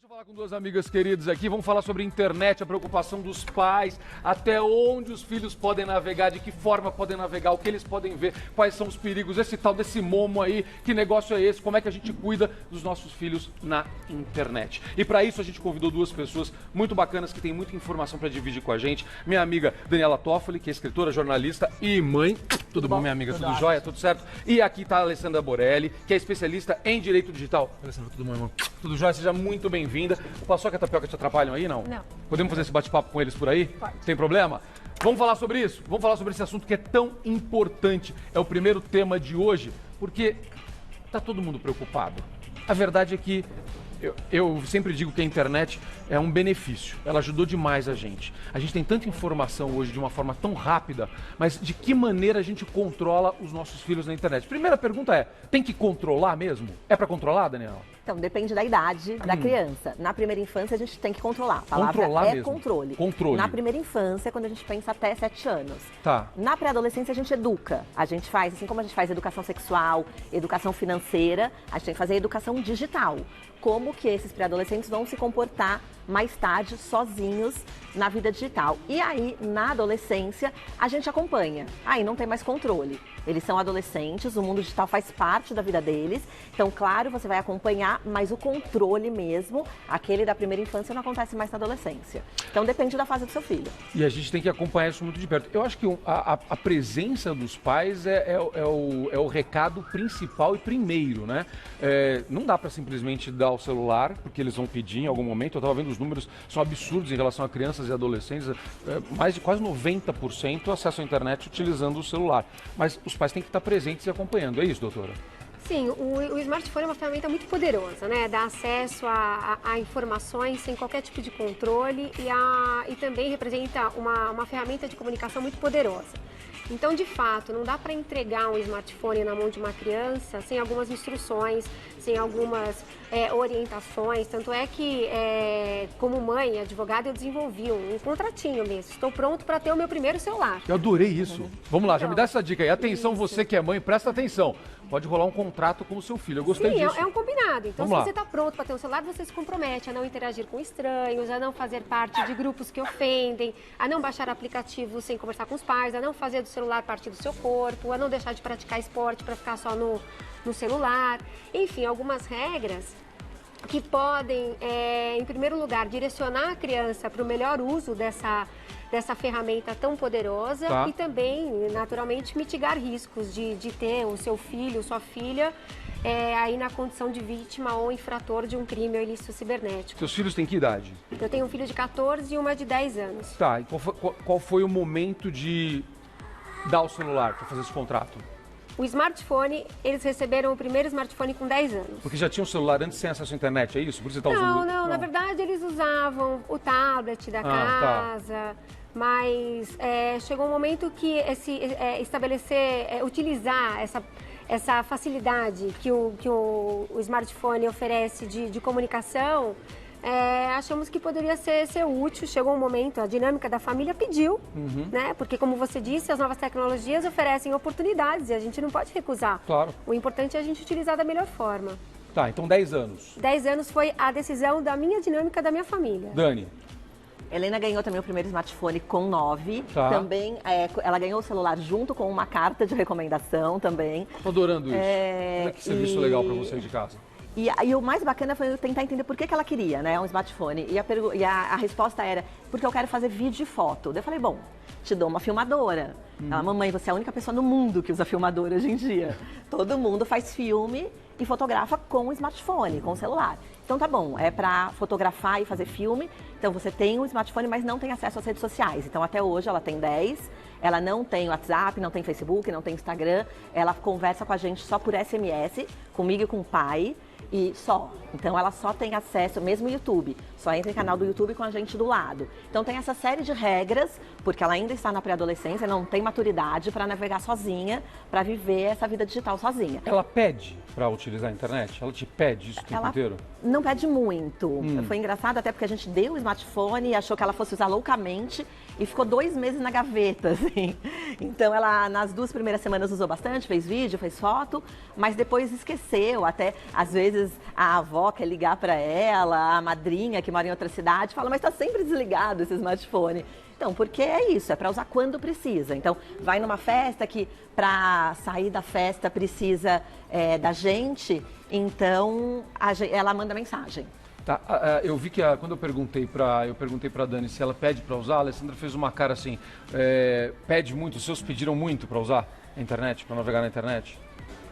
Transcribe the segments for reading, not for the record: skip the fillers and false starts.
Deixa eu falar com duas amigas queridas aqui, vamos falar sobre internet, a preocupação dos pais, até onde os filhos podem navegar, de que forma podem navegar, o que eles podem ver, quais são os perigos, esse tal desse momo aí, que negócio é esse, como é que a gente cuida dos nossos filhos na internet. E para isso a gente convidou duas pessoas muito bacanas que têm muita informação para dividir com a gente. Minha amiga Daniela Toffoli, que é escritora, jornalista e mãe. Tudo bom, minha amiga? Tudo jóia? Tudo certo? E aqui está a Alessandra Borelli, que é especialista em direito digital. Alessandra, tudo bom, irmão? Tudo jóia? Seja muito bem-vinda. O Paçoca e a Tapioca te atrapalham aí, não? Não. Podemos fazer esse bate-papo com eles por aí? Pode. Tem problema? Vamos falar sobre isso? Vamos falar sobre esse assunto que é tão importante. É o primeiro tema de hoje, porque tá todo mundo preocupado. A verdade é que eu sempre digo que a internet é um benefício. Ela ajudou demais a gente. A gente tem tanta informação hoje de uma forma tão rápida, mas de que maneira a gente controla os nossos filhos na internet? Primeira pergunta é, tem que controlar mesmo? É para controlar, Daniela? Então, depende da idade da criança. Na primeira infância, a gente tem que controlar. A palavra Controlar é mesmo. controle. Controle. Na primeira infância, quando a gente pensa até 7 anos. Tá. Na pré-adolescência, a gente educa. A gente faz, assim como a gente faz educação sexual, educação financeira, a gente tem que fazer educação digital. Como que esses pré-adolescentes vão se comportar mais tarde, sozinhos, na vida digital. E aí, na adolescência, a gente acompanha. Aí não tem mais controle. Eles são adolescentes, o mundo digital faz parte da vida deles. Então, claro, você vai acompanhar, mas o controle mesmo, aquele da primeira infância, não acontece mais na adolescência. Então, depende da fase do seu filho. E a gente tem que acompanhar isso muito de perto. Eu acho que a presença dos pais é o recado principal e primeiro, né? Não dá para simplesmente dar o celular, porque eles vão pedir em algum momento. Eu estava vendo os números, são absurdos em relação a crianças e adolescentes. Mais de quase 90% acesso à internet utilizando o celular. Mas os pais têm que estar presentes e acompanhando. É isso, doutora? Sim, o smartphone é uma ferramenta muito poderosa, né? Dá acesso a informações sem qualquer tipo de controle e também representa uma ferramenta de comunicação muito poderosa. Então, de fato, não dá para entregar um smartphone na mão de uma criança sem algumas instruções, sem algumas orientações. Tanto é que, como mãe, advogada, eu desenvolvi um contratinho mesmo. Estou pronto para ter o meu primeiro celular. Eu adorei isso. Vamos lá, já me dá essa dica aí. Atenção, Isso. você que é mãe, presta atenção. Pode rolar um contrato com o seu filho. Eu gostei Sim, disso. é um combinado. Então, Vamos se lá. você está pronto para ter um celular, você se compromete a não interagir com estranhos, a não fazer parte de grupos que ofendem, a não baixar aplicativos sem conversar com os pais, a não fazer do celular parte do seu corpo, a não deixar de praticar esporte para ficar só no celular. Enfim, algumas regras que podem, em primeiro lugar, direcionar a criança para o melhor uso dessa ferramenta tão poderosa. Tá. E também, naturalmente, mitigar riscos de ter o seu filho, sua filha, aí na condição de vítima ou infrator de um crime ou ilícito cibernético. Seus filhos têm que idade? Eu tenho um filho de 14 e uma de 10 anos. Tá, e qual foi o momento de dar o celular para fazer esse contrato? O smartphone, eles receberam o primeiro smartphone com 10 anos. Porque já tinha um celular antes sem acesso à internet, é isso? Por isso você está usando... Não, na verdade eles usavam o tablet da tá. casa, mas chegou um momento que utilizar essa facilidade que o smartphone oferece de comunicação, achamos que poderia ser útil. Chegou um momento, a dinâmica da família pediu, né? Porque, como você disse, as novas tecnologias oferecem oportunidades e a gente não pode recusar. Claro. O importante é a gente utilizar da melhor forma. Tá, então 10 anos. 10 anos foi a decisão da minha dinâmica, da minha família. Dani, Helena ganhou também o primeiro smartphone com 9. Tá. Também, ela ganhou o celular junto com uma carta de recomendação também. tô adorando isso. Olha que serviço legal para você de casa. E o mais bacana foi eu tentar entender por que ela queria, né, um smartphone. E a resposta era, porque eu quero fazer vídeo e foto. Daí eu falei, bom, te dou uma filmadora. Ela, mamãe, você é a única pessoa no mundo que usa filmadora hoje em dia. Todo mundo faz filme e fotografa com o smartphone, com o celular. Então tá bom, é para fotografar e fazer filme. Então você tem um smartphone, mas não tem acesso às redes sociais. Então até hoje ela tem 10, ela não tem WhatsApp, não tem Facebook, não tem Instagram. Ela conversa com a gente só por SMS, comigo e com o pai. E só. Então ela só tem acesso, mesmo o YouTube, só entra em canal do YouTube com a gente do lado. Então tem essa série de regras, porque ela ainda está na pré-adolescência, não tem maturidade para navegar sozinha, para viver essa vida digital sozinha. Ela pede? para utilizar a internet? Ela te pede isso o tempo Ela inteiro? não pede muito. Foi engraçado até porque a gente deu o smartphone e achou que ela fosse usar loucamente e ficou 2 meses na gaveta, assim. Então ela, nas 2 primeiras semanas, usou bastante, fez vídeo, fez foto, mas depois esqueceu. Até, às vezes, a avó quer ligar para ela, a madrinha que mora em outra cidade, fala, mas está sempre desligado esse smartphone. Então, porque é isso, é para usar quando precisa. Então, vai numa festa que para sair da festa precisa da gente, então ela manda mensagem. Tá, eu vi que quando eu perguntei para Dani se ela pede para usar, a Alessandra fez uma cara assim, pede muito, os seus pediram muito para usar a internet, para navegar na internet?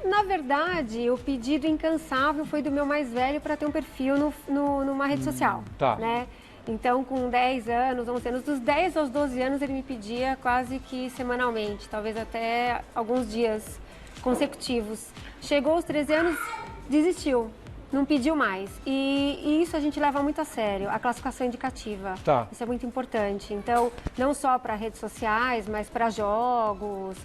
Na verdade, o pedido incansável foi do meu mais velho para ter um perfil numa rede social, tá. né? Então, com 10 anos, 11 anos, dos 10 aos 12 anos, ele me pedia quase que semanalmente, talvez até alguns dias consecutivos. Chegou aos 13 anos, desistiu, não pediu mais. E isso a gente leva muito a sério, a classificação indicativa. Tá. Isso é muito importante. Então, não só para redes sociais, mas para jogos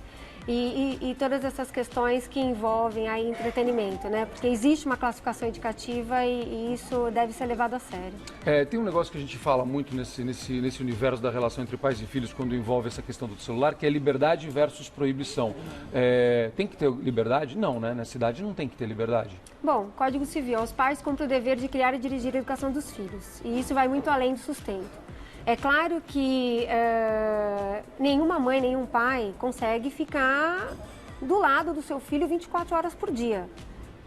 e todas essas questões que envolvem aí entretenimento, né? Porque existe uma classificação indicativa e isso deve ser levado a sério. Tem um negócio que a gente fala muito nesse universo da relação entre pais e filhos quando envolve essa questão do celular, que é liberdade versus proibição. Tem que ter liberdade? Não, né? Na cidade não tem que ter liberdade. Bom, Código Civil, aos pais cumpre o dever de criar e dirigir a educação dos filhos. E isso vai muito além do sustento. É claro que nenhuma mãe, nenhum pai consegue ficar do lado do seu filho 24 horas por dia.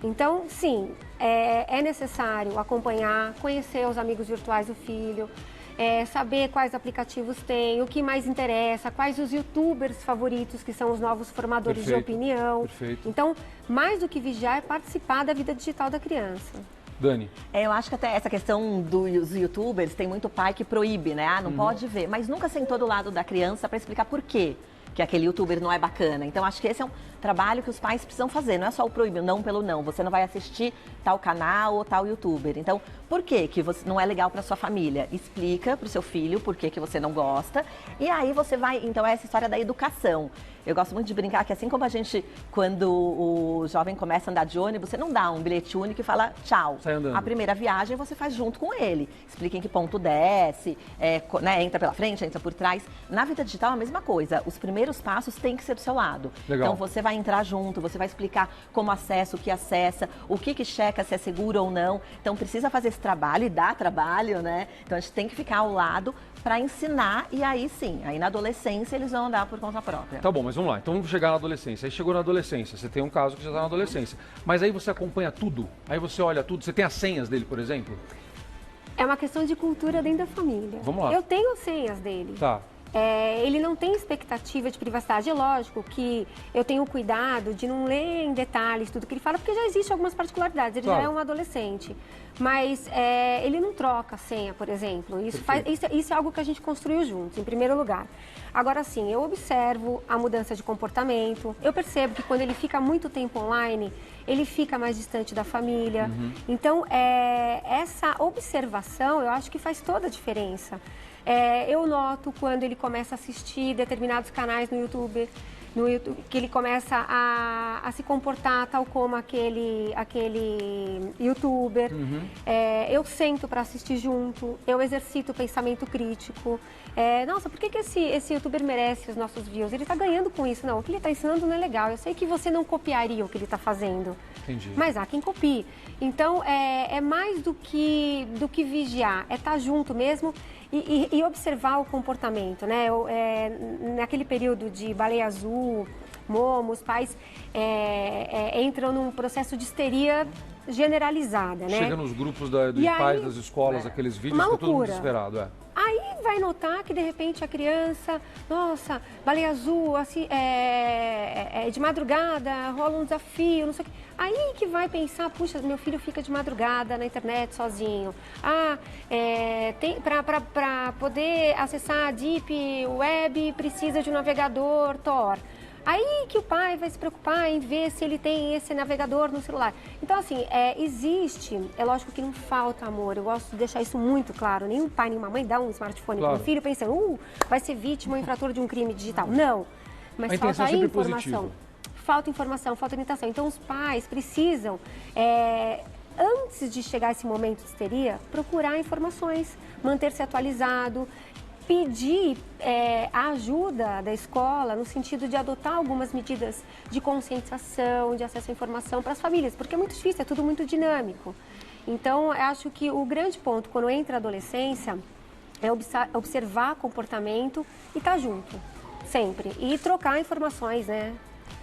Então, sim, é necessário acompanhar, conhecer os amigos virtuais do filho, saber quais aplicativos tem, o que mais interessa, quais os youtubers favoritos, que são os novos formadores de opinião. Perfeito. Então, mais do que vigiar, é participar da vida digital da criança. Dani? Eu acho que até essa questão dos youtubers, tem muito pai que proíbe, né? Não pode ver, mas nunca sentou do lado da criança para explicar por quê que aquele youtuber não é bacana. Então, acho que esse é um trabalho que os pais precisam fazer. Não é só o proibir, não pelo não. Você não vai assistir tal canal ou tal youtuber. Então, por que você não é legal para sua família? Explica para o seu filho por que você não gosta. E aí você vai... Então, é essa história da educação. Eu gosto muito de brincar que assim como a gente, quando o jovem começa a andar de ônibus, você não dá um bilhete único e fala tchau. Sai andando. A primeira viagem você faz junto com ele. Explica em que ponto desce, né, entra pela frente, entra por trás. Na vida digital é a mesma coisa. Os primeiros passos têm que ser do seu lado. Legal. Então você vai entrar junto, você vai explicar como acessa, o que acessa, o que checa se é seguro ou não. Então precisa fazer esse trabalho e dá trabalho, né? Então a gente tem que ficar ao lado para ensinar e aí sim, aí na adolescência eles vão andar por conta própria. Tá bom, mas vamos lá. Então vamos chegar na adolescência. Aí chegou na adolescência, você tem um caso que já está na adolescência. Mas aí você acompanha tudo? Aí você olha tudo? Você tem as senhas dele, por exemplo? É uma questão de cultura dentro da família. Vamos lá. Eu tenho senhas dele. Tá. Ele não tem expectativa de privacidade. É lógico que eu tenho cuidado de não ler em detalhes tudo que ele fala, porque já existe algumas particularidades, ele Claro. já é um adolescente. Mas ele não troca a senha, por exemplo. Isso é algo que a gente construiu juntos, em primeiro lugar. Agora sim, eu observo a mudança de comportamento, eu percebo que quando ele fica muito tempo online, ele fica mais distante da família. Então, essa observação, eu acho que faz toda a diferença. Eu noto quando ele começa a assistir determinados canais no YouTube, que ele começa a se comportar tal como aquele youtuber. Eu sento para assistir junto, eu exercito o pensamento crítico. Nossa, por que esse youtuber merece os nossos views? Ele está ganhando com isso. Não, o que ele está ensinando não é legal. Eu sei que você não copiaria o que ele está fazendo. Entendi. Mas há quem copie. Então, é mais do que vigiar, é estar junto mesmo e observar o comportamento, né? Naquele período de baleia azul, Momo, os pais entram num processo de histeria generalizada, né? Chega nos grupos dos pais das escolas, aqueles vídeos, uma fica todo mundo loucura. desesperado. Aí vai notar que, de repente, a criança, nossa, baleia azul, assim, de madrugada, rola um desafio, não sei o quê. Aí que vai pensar, puxa, meu filho fica de madrugada na internet sozinho. Para poder acessar a Deep Web, precisa de um navegador Tor. Aí que o pai vai se preocupar em ver se ele tem esse navegador no celular. Então, assim, existe, é lógico que não falta amor, eu gosto de deixar isso muito claro. Nenhum pai, nenhuma mãe dá um smartphone para o filho pensando, vai ser vítima ou infrator de um crime digital. Não, mas A intenção falta a é sempre informação. positiva. falta informação, falta orientação. Então, os pais precisam, antes de chegar esse momento de histeria, procurar informações, manter-se atualizado, pedir a ajuda da escola no sentido de adotar algumas medidas de conscientização, de acesso à informação para as famílias, porque é muito difícil, é tudo muito dinâmico. Então, eu acho que o grande ponto, quando entra a adolescência, é observar comportamento e estar junto, sempre. E trocar informações, né?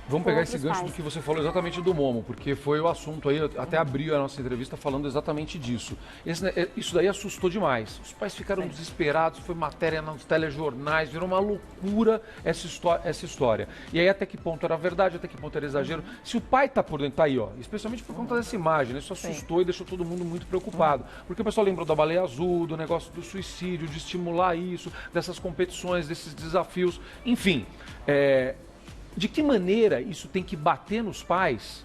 Vamos pegar esse gancho do que você falou exatamente do Momo, porque foi o assunto aí, até abriu a nossa entrevista falando exatamente disso. Isso daí assustou demais. Os pais ficaram desesperados, foi matéria nos telejornais, virou uma loucura essa história. E aí até que ponto era verdade, até que ponto era exagero. Se o pai tá por dentro, tá aí, ó, especialmente por conta dessa imagem, né? Isso assustou e deixou todo mundo muito preocupado. Porque o pessoal lembrou da baleia azul, do negócio do suicídio, de estimular isso, dessas competições, desses desafios, enfim. De que maneira isso tem que bater nos pais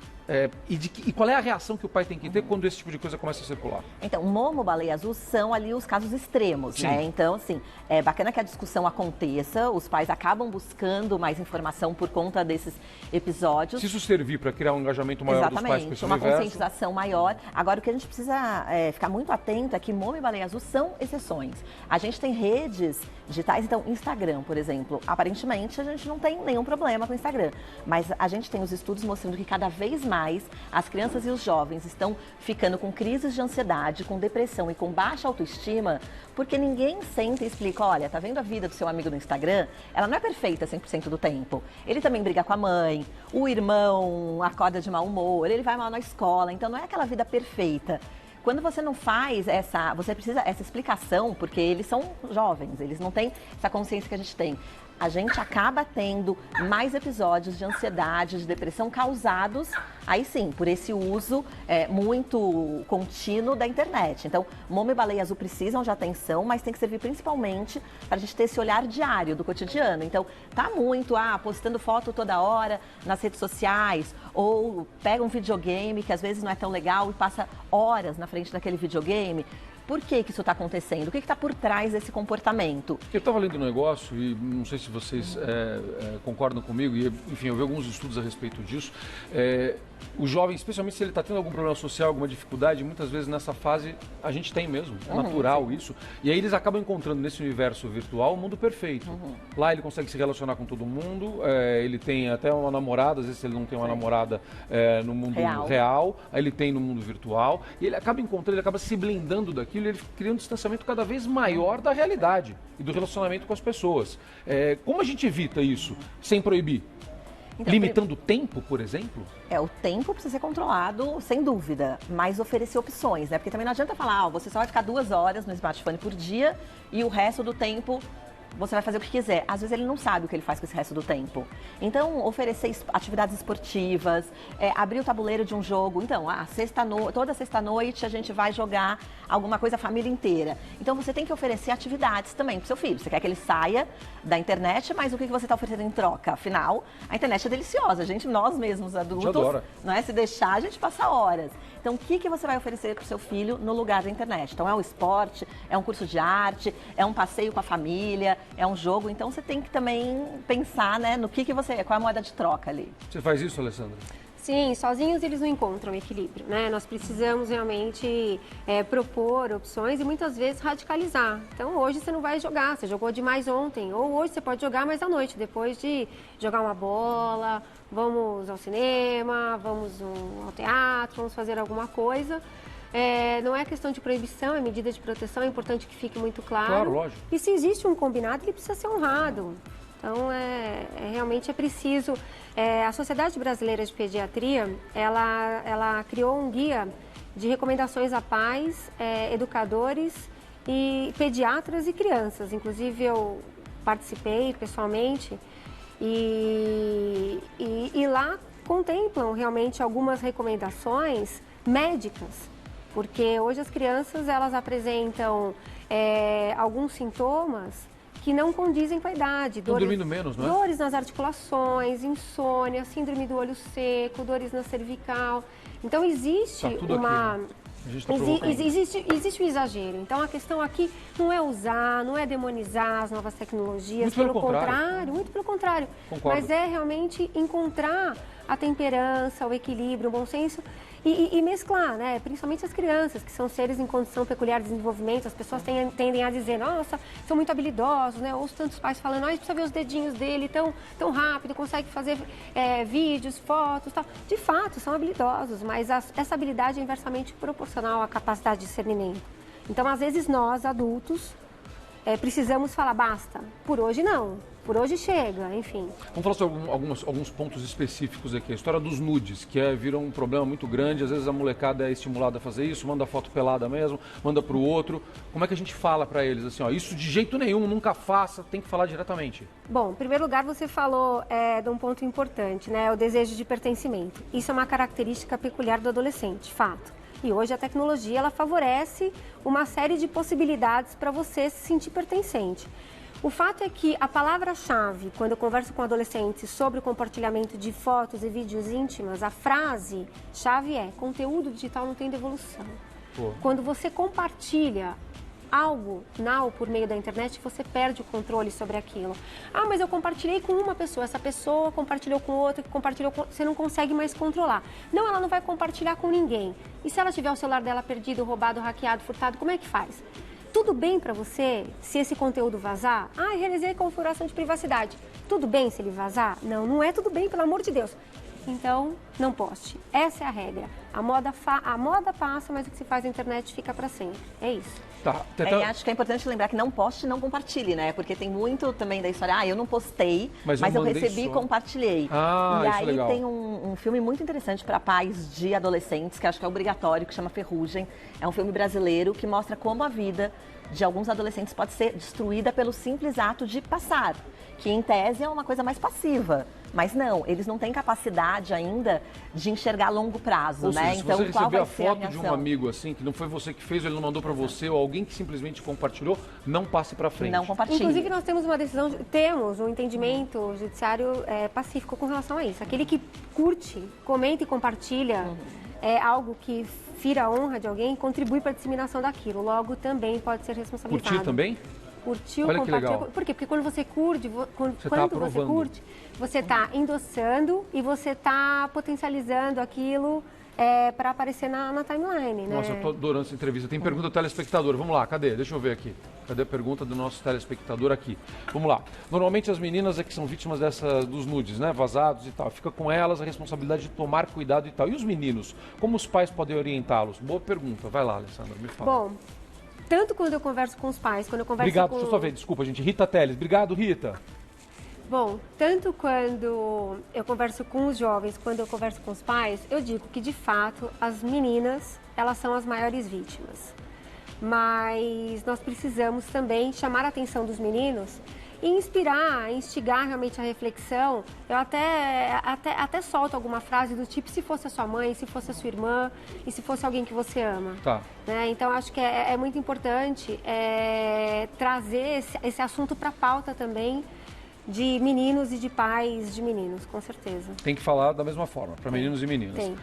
e qual é a reação que o pai tem que ter quando esse tipo de coisa começa a circular? Então, Momo, baleia azul são ali os casos extremos, né? Então, assim, é bacana que a discussão aconteça, os pais acabam buscando mais informação por conta desses episódios. Se isso servir para criar um engajamento maior dos pais com esse uma universo. conscientização maior. Agora, o que a gente precisa ficar muito atento é que Momo e baleia azul são exceções. A gente tem redes digitais, então, Instagram, por exemplo, aparentemente a gente não tem nenhum problema com o Instagram, mas a gente tem os estudos mostrando que cada vez mais as crianças e os jovens estão ficando com crises de ansiedade, com depressão e com baixa autoestima, porque ninguém senta e explica, olha, tá vendo a vida do seu amigo no Instagram? Ela não é perfeita 100% do tempo. Ele também briga com a mãe, o irmão acorda de mau humor, ele vai mal na escola, então não é aquela vida perfeita. Quando você não faz você precisa essa explicação, porque eles são jovens, eles não têm essa consciência que a gente tem. A gente acaba tendo mais episódios de ansiedade, de depressão causados, aí sim, por esse uso muito contínuo da internet. Então, Momo e baleia azul precisam de atenção, mas tem que servir principalmente para a gente ter esse olhar diário do cotidiano. Então, tá muito, postando foto toda hora nas redes sociais, ou pega um videogame que às vezes não é tão legal e passa horas na frente daquele videogame. Por que isso está acontecendo? O que está por trás desse comportamento? Eu estava lendo um negócio e não sei se vocês concordam comigo, e enfim, eu vi alguns estudos a respeito disso. O jovem, especialmente se ele está tendo algum problema social, alguma dificuldade, muitas vezes nessa fase a gente tem mesmo, é natural isso. E aí eles acabam encontrando nesse universo virtual o mundo perfeito. Lá ele consegue se relacionar com todo mundo, ele tem até uma namorada, às vezes ele não tem uma namorada no mundo real, aí ele tem no mundo virtual, e ele acaba encontrando, ele acaba se blindando daquilo, e ele cria um distanciamento cada vez maior da realidade e do relacionamento com as pessoas. Como a gente evita isso sem proibir? Então, limitando o tempo, por exemplo? O tempo precisa ser controlado, sem dúvida, mas oferecer opções, né? Porque também não adianta falar, você só vai ficar 2 horas no smartphone por dia e o resto do tempo você vai fazer o que quiser. Às vezes ele não sabe o que ele faz com esse resto do tempo. Então, oferecer atividades esportivas, abrir o tabuleiro de um jogo. Então, toda sexta-noite a gente vai jogar alguma coisa a família inteira. Então, você tem que oferecer atividades também para o seu filho. Você quer que ele saia da internet, mas o que você está oferecendo em troca? Afinal, a internet é deliciosa. Nós mesmos, adultos, não é? Se deixar, a gente passa horas. Então, o que você vai oferecer para o seu filho no lugar da internet? Então, é um esporte, é um curso de arte, é um passeio com a família, é um jogo. Então, você tem que também pensar, né, no qual é a moeda de troca ali. Você faz isso, Alessandra? Sim, sozinhos eles não encontram equilíbrio, né? Nós precisamos realmente propor opções e muitas vezes radicalizar. Então, hoje você não vai jogar, você jogou demais ontem. Ou hoje você pode jogar mais à noite, depois de jogar uma bola, vamos ao cinema, vamos ao teatro, vamos fazer alguma coisa. Não é questão de proibição, é medida de proteção, é importante que fique muito claro. Claro, lógico. E se existe um combinado, ele precisa ser honrado. Então, realmente é preciso... a Sociedade Brasileira de Pediatria, ela criou um guia de recomendações a pais, educadores e pediatras e crianças. Inclusive, eu participei pessoalmente e lá contemplam realmente algumas recomendações médicas, porque hoje as crianças elas apresentam alguns sintomas que não condizem com a idade. Estão dormindo menos, não é? Dores nas articulações, insônia, síndrome do olho seco, dores na cervical. Então, existe A gente tá provocando. Existe o exagero. Então, a questão aqui não é usar, não é demonizar as novas tecnologias. Muito pelo contrário. Muito pelo contrário. Concordo. Mas é realmente encontrar a temperança, o equilíbrio, o bom senso e mesclar, né? Principalmente as crianças, que são seres em condição peculiar de desenvolvimento. As pessoas tendem a dizer, nossa, são muito habilidosos, né? Ouço tantos pais falando, a gente precisa ver os dedinhos dele tão rápido, consegue fazer vídeos, fotos, tal. De fato, são habilidosos, mas essa habilidade é inversamente proporcional à capacidade de discernimento. Então, às vezes, nós, adultos, precisamos falar, basta, por hoje não. Por hoje chega, enfim. Vamos falar sobre alguns pontos específicos aqui. A história dos nudes, que virou um problema muito grande. Às vezes a molecada é estimulada a fazer isso, manda foto pelada mesmo, manda para o outro. Como é que a gente fala para eles assim, ó, isso de jeito nenhum, nunca faça, tem que falar diretamente? Bom, em primeiro lugar, você falou de um ponto importante, né? O desejo de pertencimento. Isso é uma característica peculiar do adolescente, fato. E hoje a tecnologia, ela favorece uma série de possibilidades para você se sentir pertencente. O fato é que a palavra-chave, quando eu converso com adolescentes sobre o compartilhamento de fotos e vídeos íntimas, a frase-chave é: conteúdo digital não tem devolução. Pô. Quando você compartilha algo por meio da internet, você perde o controle sobre aquilo. Ah, mas eu compartilhei com uma pessoa, essa pessoa compartilhou com outra, que compartilhou com... Você não consegue mais controlar. Não, ela não vai compartilhar com ninguém. E se ela tiver o celular dela perdido, roubado, hackeado, furtado, como é que faz? Tudo bem para você se esse conteúdo vazar? Ah, realizei a configuração de privacidade. Tudo bem se ele vazar? Não, não é tudo bem, pelo amor de Deus. Então, não poste. Essa é a regra. A moda passa, mas o que se faz na internet fica para sempre. É isso. Tá. Acho que é importante lembrar que não poste e não compartilhe, né? Porque tem muito também da história, eu não postei, mas eu recebi e compartilhei. E aí legal. tem um filme muito interessante para pais de adolescentes, que acho que é obrigatório, que chama Ferrugem. É um filme brasileiro que mostra como a vida de alguns adolescentes pode ser destruída pelo simples ato de passar, que em tese é uma coisa mais passiva. Mas não, eles não têm capacidade ainda de enxergar a longo prazo, ou né? Seja, então, se você qual receber vai a ser a foto de reação? um amigo assim, que não foi você que fez, ele não mandou para você, ou alguém que simplesmente compartilhou, não passe para frente. Não compartilhe. Inclusive, nós temos temos um entendimento judiciário pacífico com relação a isso. Aquele que curte, comenta e compartilha algo que fira a honra de alguém, contribui para a disseminação daquilo. Logo, também pode ser responsabilizado. Curtir também? Curtiu, olha compartilhou. Que legal. Por quê? Porque quando você curte, você curte, você está endossando e você está potencializando aquilo para aparecer na timeline, né? Nossa, eu tô adorando essa entrevista. Tem pergunta do telespectador. Vamos lá, cadê? Deixa eu ver aqui. Cadê a pergunta do nosso telespectador aqui? Vamos lá. Normalmente as meninas é que são vítimas dos nudes, né? Vazados e tal. Fica com elas a responsabilidade de tomar cuidado e tal. E os meninos? Como os pais podem orientá-los? Boa pergunta. Vai lá, Alessandra, me fala. Bom, tanto quando eu converso com os pais, quando eu converso Obrigado, com... deixa eu só ver, desculpa, gente. Rita Teles. Obrigado, Rita. Bom, tanto quando eu converso com os jovens, quando eu converso com os pais, eu digo que, de fato, as meninas, elas são as maiores vítimas. Mas nós precisamos também chamar a atenção dos meninos e inspirar, instigar realmente a reflexão. Eu até solto alguma frase do tipo, se fosse a sua mãe, se fosse a sua irmã e se fosse alguém que você ama. Tá. Né? Então, acho que é muito importante trazer esse assunto para a pauta também, de meninos e de pais de meninos, com certeza. Tem que falar da mesma forma, para meninos e meninas. Tem.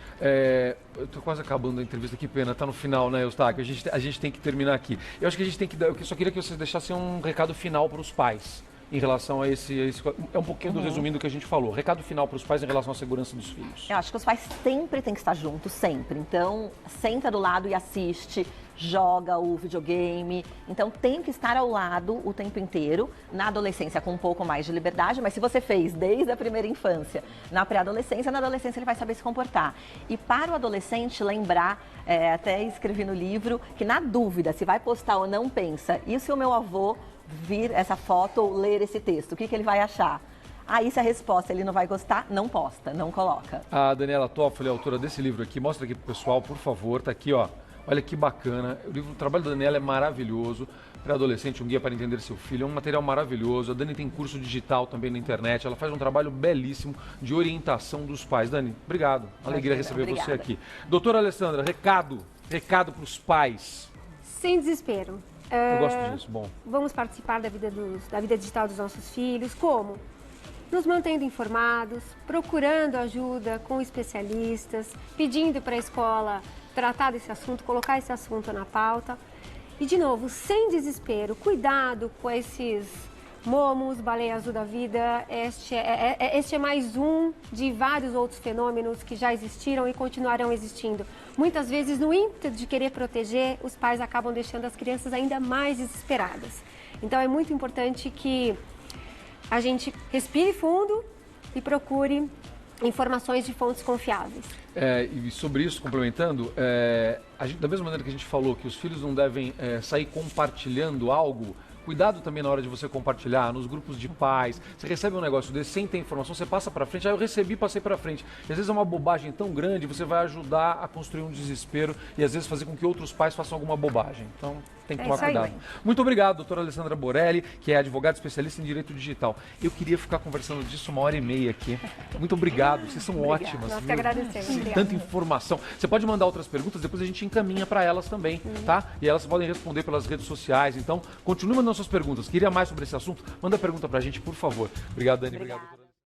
Eu tô quase acabando a entrevista, que pena, tá no final, né, Eustáquio? A gente tem que terminar aqui. Eu acho que a gente tem que dar, eu só queria que vocês deixassem um recado final para os pais em relação a esse... É um pouquinho do resumindo do que a gente falou. Recado final para os pais em relação à segurança dos filhos. Eu acho que os pais sempre têm que estar juntos, sempre. Então, senta do lado e assiste, joga o videogame. Então, tem que estar ao lado o tempo inteiro. Na adolescência, com um pouco mais de liberdade, mas se você fez desde a primeira infância, na pré-adolescência, na adolescência ele vai saber se comportar. E para o adolescente lembrar, até escrevi no livro, que na dúvida, se vai postar ou não, pensa, e se o meu avô vir essa foto ou ler esse texto, o que ele vai achar? Aí, se a resposta ele não vai gostar, não posta, não coloca. A Daniela Toffoli, autora desse livro aqui, mostra aqui pro pessoal, por favor, tá aqui, ó. Olha que bacana. O trabalho da Daniela é maravilhoso. Para adolescente, um guia para entender seu filho. É um material maravilhoso. A Dani tem curso digital também na internet. Ela faz um trabalho belíssimo de orientação dos pais. Dani, obrigado. Alegria receber você aqui. Doutora Alessandra, recado para os pais. Sem desespero. Eu gosto disso, bom. Vamos participar da vida digital dos nossos filhos. Como? Nos mantendo informados, procurando ajuda com especialistas, pedindo para a escola tratar desse assunto, colocar esse assunto na pauta. E, de novo, sem desespero, cuidado com esses momos, baleia azul da vida. Este é mais um de vários outros fenômenos que já existiram e continuarão existindo. Muitas vezes, no ímpeto de querer proteger, os pais acabam deixando as crianças ainda mais desesperadas. Então, é muito importante que a gente respire fundo e procure informações de fontes confiáveis. E sobre isso, complementando, da mesma maneira que a gente falou que os filhos não devem sair compartilhando algo, cuidado também na hora de você compartilhar nos grupos de pais. Você recebe um negócio desse sem ter informação, você passa para frente. Eu recebi, passei para frente. E às vezes é uma bobagem tão grande, você vai ajudar a construir um desespero e às vezes fazer com que outros pais façam alguma bobagem. Então tem que tomar cuidado. Muito obrigado, doutora Alessandra Borelli, que é advogada especialista em direito digital. Eu queria ficar conversando disso 1h30 aqui. Muito obrigado, vocês são ótimas. Nós que agradecemos. Tanta informação. Você pode mandar outras perguntas, depois a gente encaminha para elas também, tá? E elas podem responder pelas redes sociais. Então, continue mandando suas perguntas. Queria mais sobre esse assunto? Manda pergunta pra gente, por favor. Obrigado, Dani. Obrigado.